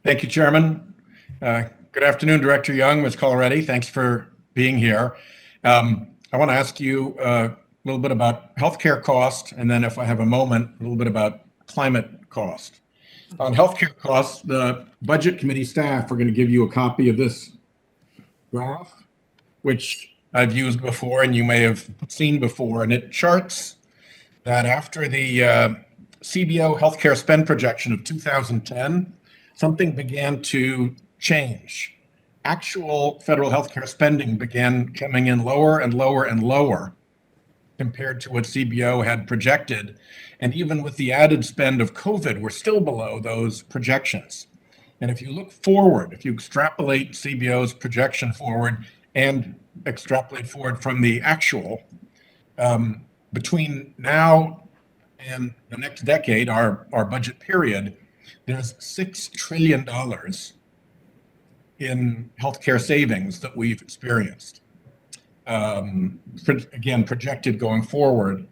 Thank you, Chairman. Good afternoon, Director Young, Ms. Coloretti. Thanks for being here. I want to ask you a little bit about healthcare cost, and then if I have a moment, a little bit about climate cost. On healthcare costs, the Budget Committee staff are going to give you a copy of this graph, which I've used before and you may have seen before, and it charts that after the CBO healthcare spend projection of 2010, something began to change. Actual federal healthcare spending began coming in lower and lower and lower compared to what CBO had projected. And even with the added spend of COVID, we're still below those projections. And if you look forward, if you extrapolate CBO's projection forward and extrapolate forward from the actual, between now and the next decade, our budget period, there's $6 trillion in healthcare savings that we've experienced. Again, projected going forward.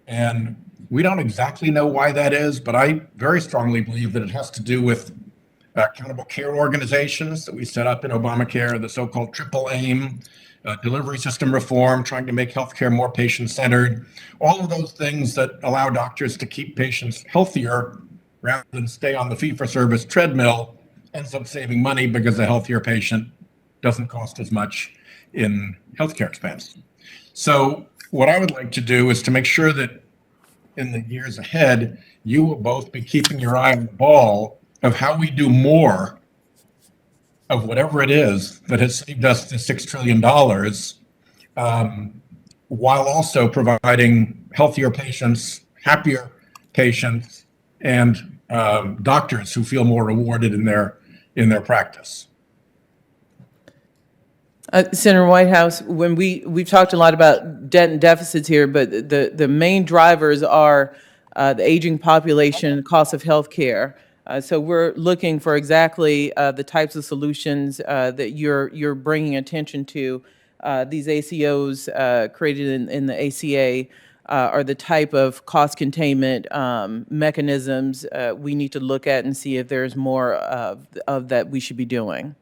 And we don't exactly know why that is, but I very strongly believe that it has to do with accountable care organizations that we set up in Obamacare, the so-called triple aim, delivery system reform, trying to make healthcare more patient-centered, all of those things that allow doctors to keep patients healthier rather than stay on the fee-for-service treadmill, ends up saving money because a healthier patient doesn't cost as much in healthcare expense. So what I would like to do is to make sure that in the years ahead, you will both be keeping your eye on the ball of how we do more of whatever it is that has saved us the $6 trillion, while also providing healthier patients, happier patients, and doctors who feel more rewarded in their practice. Senator Whitehouse, when we've talked a lot about debt and deficits here, but the main drivers are the aging population, cost of health care. So we're looking for exactly the types of solutions that you're bringing attention to. These ACOs created in the ACA are the type of cost containment mechanisms we need to look at and see if there's more of that we should be doing.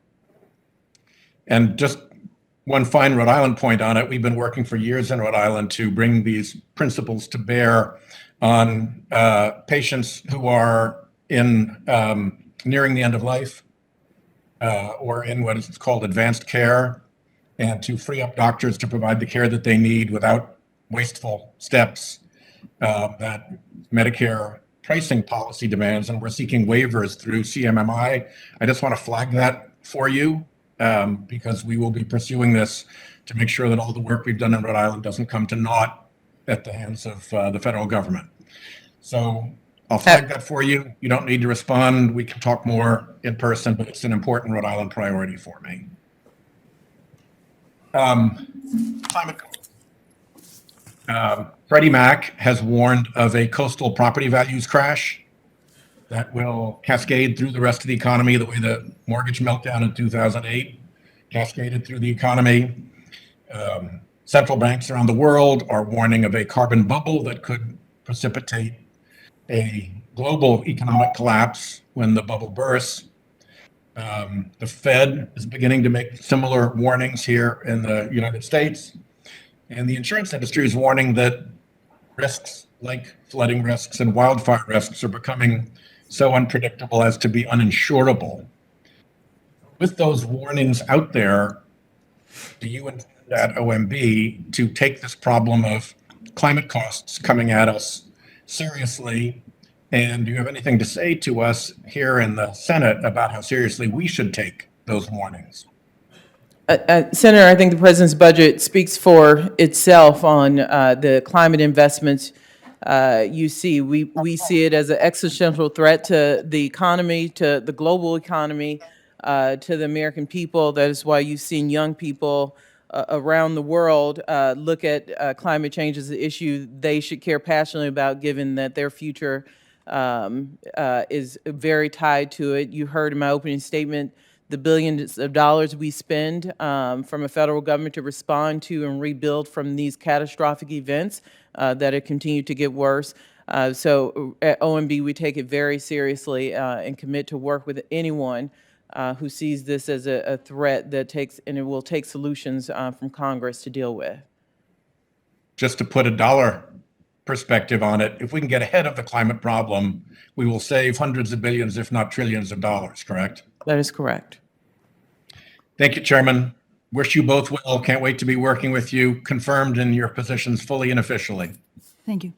And just one fine Rhode Island point on it, we've been working for years in Rhode Island to bring these principles to bear on patients who are in nearing the end of life or in what is called advanced care, and to free up doctors to provide the care that they need without wasteful steps that Medicare pricing policy demands. And we're seeking waivers through CMMI. I just want to flag that for you because we will be pursuing this to make sure that all the work we've done in Rhode Island doesn't come to naught at the hands of the federal government. So I'll flag that for you. You don't need to respond. We can talk more in person, but it's an important Rhode Island priority for me. Climate Freddie Mac has warned of a coastal property values crash that will cascade through the rest of the economy the way the mortgage meltdown in 2008 cascaded through the economy. Central banks around the world are warning of a carbon bubble that could precipitate a global economic collapse when the bubble bursts. The Fed is beginning to make similar warnings here in the United States. And the insurance industry is warning that risks like flooding risks and wildfire risks are becoming so unpredictable as to be uninsurable. With those warnings out there, do you intend at OMB to take this problem of climate costs coming at us seriously? And do you have anything to say to us here in the Senate about how seriously we should take those warnings? Senator, I think the president's budget speaks for itself on the climate investments you see. We see it as an existential threat to the economy, to the global economy, to the American people. That is why you've seen young people around the world look at climate change as an issue they should care passionately about, given that their future is very tied to it. You heard in my opening statement the billions of dollars we spend from a federal government to respond to and rebuild from these catastrophic events that have continued to get worse. So at OMB, we take it very seriously and commit to work with anyone who sees this as a threat that takes, and it will take solutions from Congress to deal with. Just to put a dollar perspective on it, if we can get ahead of the climate problem, we will save hundreds of billions, if not trillions of dollars, correct? That is correct. Thank you, Chairman. Wish you both well. Can't wait to be working with you, confirmed in your positions fully and officially. Thank you.